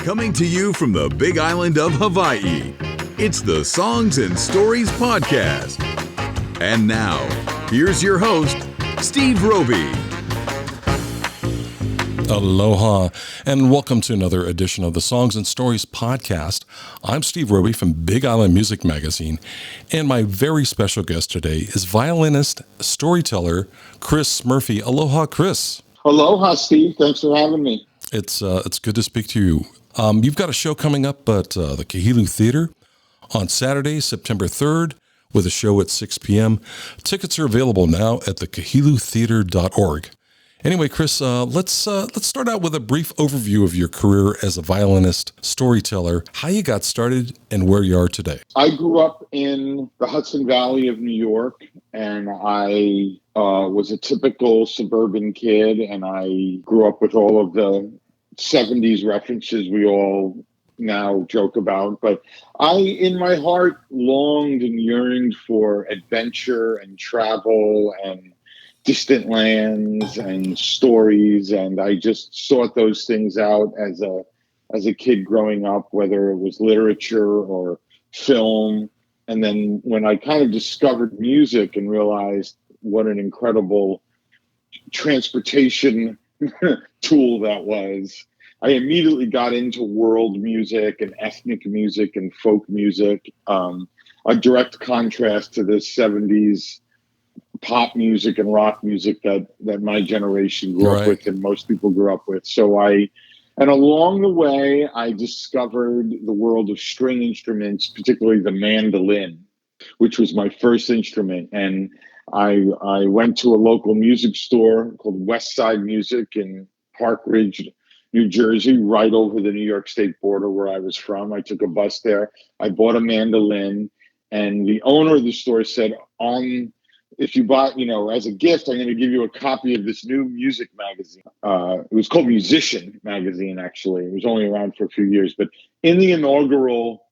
Coming to you from the big island of Hawaii, it's the Songs and Stories Podcast. And now, here's your host, Steve Roby. Aloha, and welcome to another edition of the Songs and Stories Podcast. I'm Steve Roby from Big Island Music Magazine, and my very special guest today is violinist, storyteller, Chris Murphy. Aloha, Chris. Aloha, Steve. Thanks for having me. It's good to speak to you. You've got a show coming up at the Kahilu Theatre on Saturday, September 3rd, with a show at 6 p.m. Tickets are available now at thekahilutheater.org. Anyway, Chris, let's start out with a brief overview of your career as a violinist, storyteller, how you got started, and where you are today. I grew up in the Hudson Valley of New York, and I was a typical suburban kid, and I grew up with all of the 70s references we all now joke about. But I, in my heart, longed and yearned for adventure and travel and distant lands and stories, and I just sought those things out as a kid growing up, whether it was literature or film. And then when I kind of discovered music and realized what an incredible transportation tool that was, I immediately got into world music and ethnic music and folk music, a direct contrast to the 70s pop music and rock music that my generation grew up with and most people grew up with. And along the way, I discovered the world of string instruments, particularly the mandolin, which was my first instrument. And I went to a local music store called West Side Music in Park Ridge, New Jersey, right over the New York State border where I was from. I took a bus there. I bought a mandolin, and the owner of the store said, if you buy, as a gift, I'm going to give you a copy of this new music magazine. It was called Musician Magazine, actually. It was only around for a few years. But in the inaugural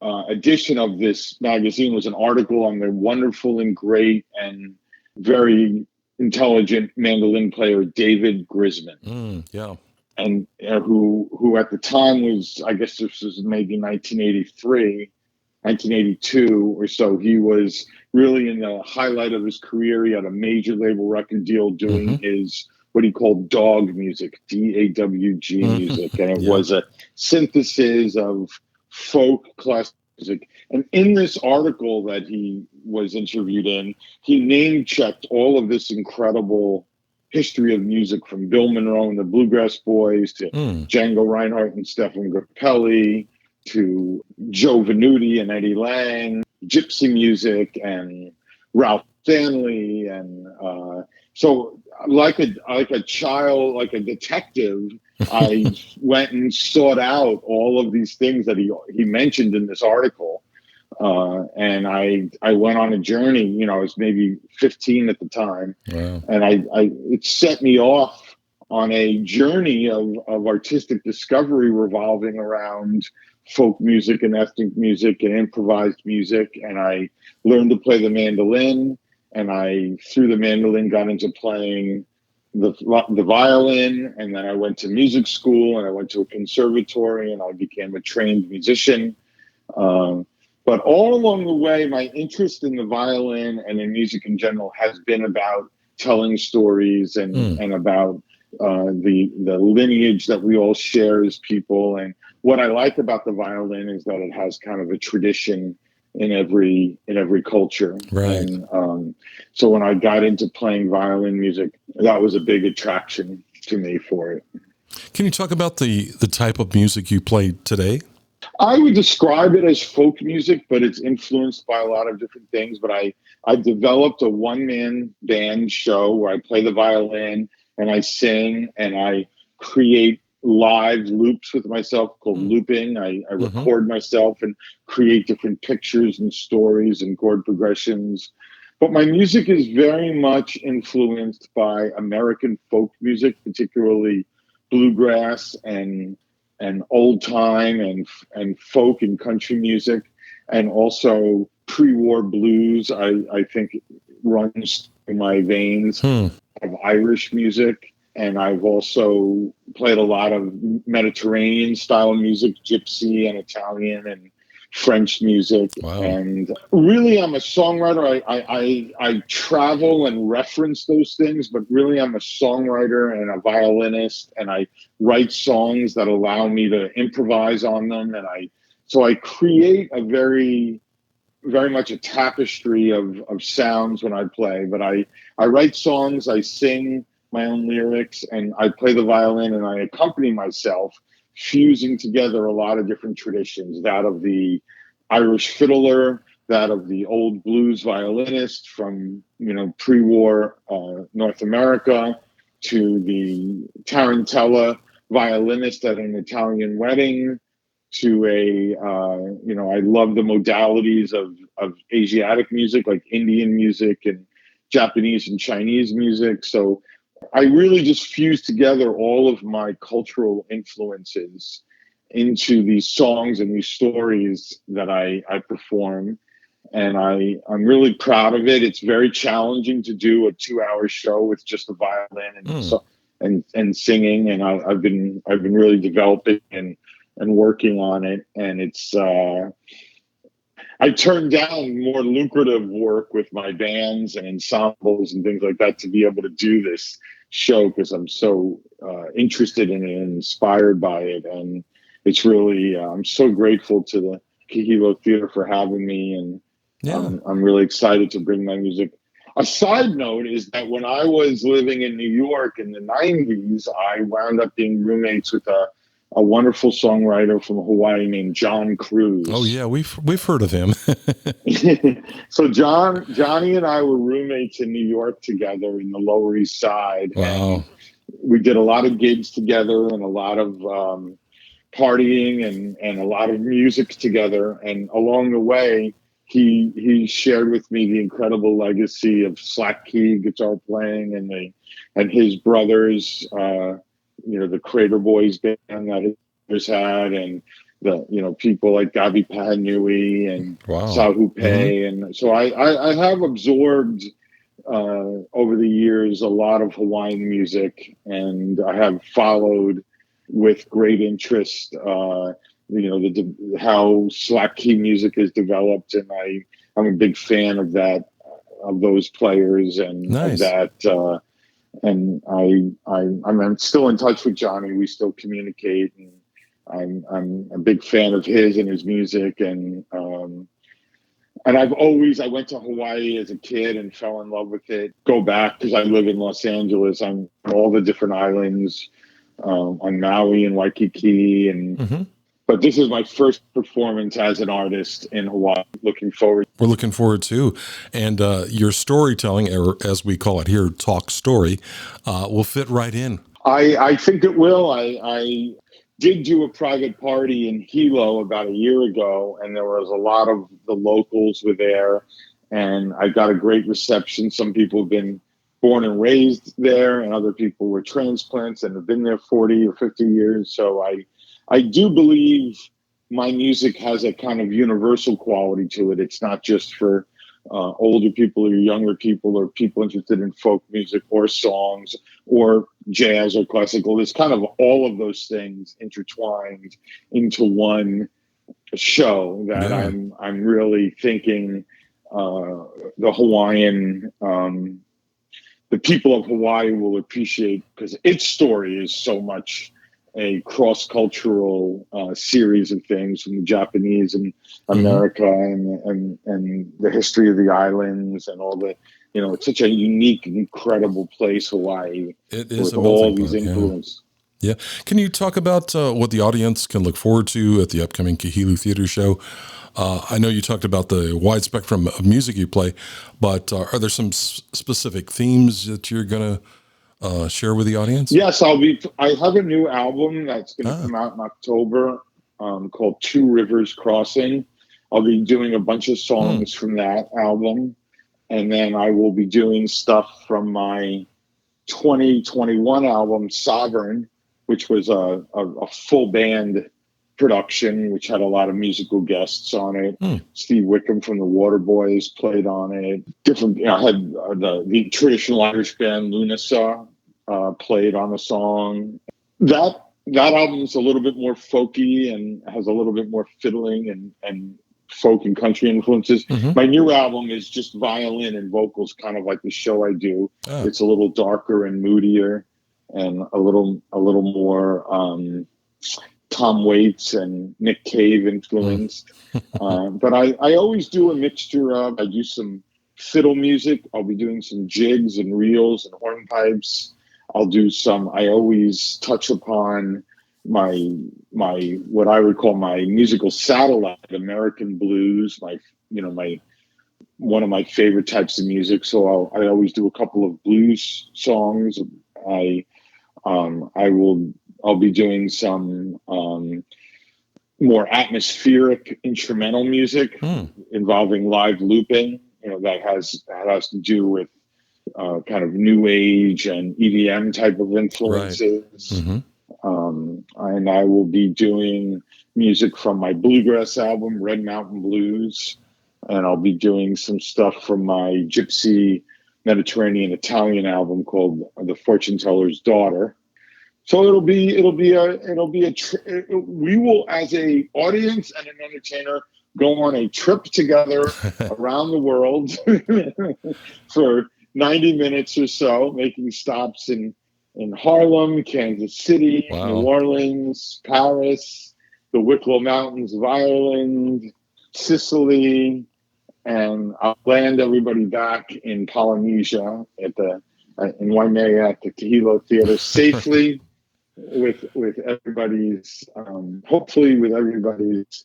edition of this magazine was an article on the wonderful and great and very intelligent mandolin player, David Grisman. And who at the time was, I guess this was maybe 1982 or so. He was really in the highlight of his career. He had a major label record deal doing his, what he called dog music, DAWG music. And it was a synthesis of folk classic music. And in this article that he was interviewed in, he name-checked all of this incredible history of music, from Bill Monroe and the Bluegrass Boys to Django Reinhardt and Stephen Grappelli, to Joe Venuti and Eddie Lang, gypsy music, and Ralph Stanley. And so like a child, like a detective, I went and sought out all of these things that he mentioned in this article. And I went on a journey. I was maybe 15 at the time. Wow. And it set me off on a journey of artistic discovery revolving around folk music and ethnic music and improvised music. And I learned to play the mandolin, and I, through the mandolin, got into playing the violin. And then I went to music school, and I went to a conservatory, and I became a trained musician. But all along the way, my interest in the violin and in music in general has been about telling stories and about the lineage that we all share as people. And what I like about the violin is that it has kind of a tradition in every culture. Right. And so when I got into playing violin music, that was a big attraction to me for it. Can you talk about the type of music you play today? I would describe it as folk music, but it's influenced by a lot of different things. But I developed a one-man band show where I play the violin and I sing and I create live loops with myself called looping. I record myself and create different pictures and stories and chord progressions. But my music is very much influenced by American folk music, particularly bluegrass and old time and folk and country music, and also pre-war blues. I think runs through my veins of Irish music And I've also played a lot of Mediterranean style music, gypsy and Italian and French music. Wow. And really, I'm a songwriter. I travel and reference those things, but really I'm a songwriter and a violinist, and I write songs that allow me to improvise on them. And so I create a very much a tapestry of sounds when I play, but I write songs, I sing my own lyrics, and I play the violin and I accompany myself, fusing together a lot of different traditions, that of the Irish fiddler, that of the old blues violinist from, pre-war North America, to the tarantella violinist at an Italian wedding, to I love the modalities of Asiatic music, like Indian music and Japanese and Chinese music. So I really just fuse together all of my cultural influences into these songs and these stories that I perform. And I'm really proud of it. It's very challenging to do a 2-hour show with just a violin and singing. And I've been really developing and working on it. And it's I turned down more lucrative work with my bands and ensembles and things like that to be able to do this show, because I'm so interested in it and inspired by it. And it's really, I'm so grateful to the Kahilu Theatre for having me. And I'm really excited to bring my music. A side note is that when I was living in New York in the 90s, I wound up being roommates with a wonderful songwriter from Hawaii named John Cruz. Oh yeah, we've heard of him. So Johnny and I were roommates in New York together in the Lower East Side. Wow. And we did a lot of gigs together and a lot of partying and a lot of music together. And along the way, he shared with me the incredible legacy of slack key guitar playing and his brothers. The Crater Boys band that he had, and the people like Gabi Pahanui and Sahu Pei. And so I have absorbed over the years a lot of Hawaiian music, and I have followed with great interest how slack key music is developed, and I'm a big fan of that, of those players, and of that. And I'm still in touch with Johnny. We still communicate, and I'm a big fan of his and his music. And I went to Hawaii as a kid and fell in love with it. Go back because I live in Los Angeles. I'm on all the different islands, on Maui and Waikiki, but this is my first performance as an artist in Hawaii. We're looking forward too. And your storytelling, or as we call it here, talk story, will fit right in. I think it will. I did do a private party in Hilo about a year ago, and there was a lot of the locals were there, and I got a great reception. Some people have been born and raised there, and other people were transplants and have been there 40 or 50 years. So I do believe my music has a kind of universal quality to it. It's not just for older people or younger people or people interested in folk music or songs or jazz or classical. It's kind of all of those things intertwined into one show that I'm really thinking the Hawaiian, the people of Hawaii will appreciate, because its story is so much a cross-cultural series of things from the Japanese and America and the history of the islands and all the, it's such a unique, incredible place, Hawaii. It is with all these influences. Yeah. Can you talk about what the audience can look forward to at the upcoming Kahilu Theatre show? I know you talked about the wide spectrum of music you play, but are there some specific themes that you're going to share with the audience? Yes, I have a new album that's going to come out in October called Two Rivers Crossing. I'll be doing a bunch of songs from that album. And then I will be doing stuff from my 2021 album, Sovereign, which was a full band production, which had a lot of musical guests on it. Steve Wickham from the Waterboys played on it. I had the traditional Irish band Lunasaw played on the song. That album is a little bit more folky and has a little bit more fiddling and folk and country influences. My new album is just violin and vocals, kind of like the show I do. It's a little darker and moodier and a little more Tom Waits and Nick Cave influenced. But I always do a mixture of, I do some fiddle music. I'll be doing some jigs and reels and hornpipes. I always touch upon my what I would call my musical satellite, American blues, one of my favorite types of music. So I always do a couple of blues songs. I'll be doing some more atmospheric instrumental music involving live looping. That has to do with kind of new age and EDM type of influences. Right. And I will be doing music from my bluegrass album, Red Mountain Blues. And I'll be doing some stuff from my gypsy Mediterranean Italian album called The Fortune Teller's Daughter. So we will, as a audience and an entertainer, go on a trip together around the world for 90 minutes or so, making stops in Harlem, Kansas City, New Orleans, Paris, the Wicklow Mountains of Ireland, Sicily, and I'll land everybody back in Polynesia in Waimea at the Kahilu Theatre safely with everybody's, hopefully with everybody's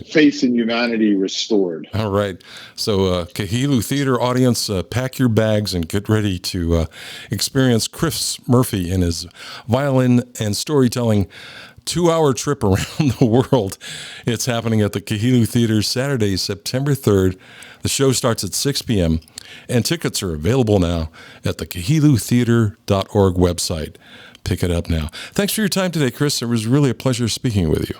faith in humanity restored. All right. So Kahilu Theatre audience, pack your bags and get ready to experience Chris Murphy and his violin and storytelling 2-hour trip around the world. It's happening at the Kahilu Theatre Saturday, September 3rd. The show starts at 6 p.m. and tickets are available now at the kahilutheater.org website. Pick it up now. Thanks for your time today, Chris. It was really a pleasure speaking with you.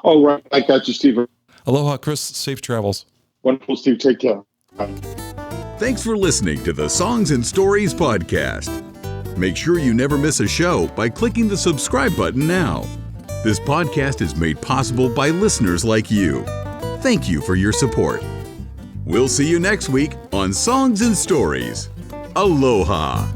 Oh, right. I got you, Steve. Aloha, Chris. Safe travels. Wonderful, Steve. Take care. Bye. Thanks for listening to the Songs and Stories podcast. Make sure you never miss a show by clicking the subscribe button now. This podcast is made possible by listeners like you. Thank you for your support. We'll see you next week on Songs and Stories. Aloha.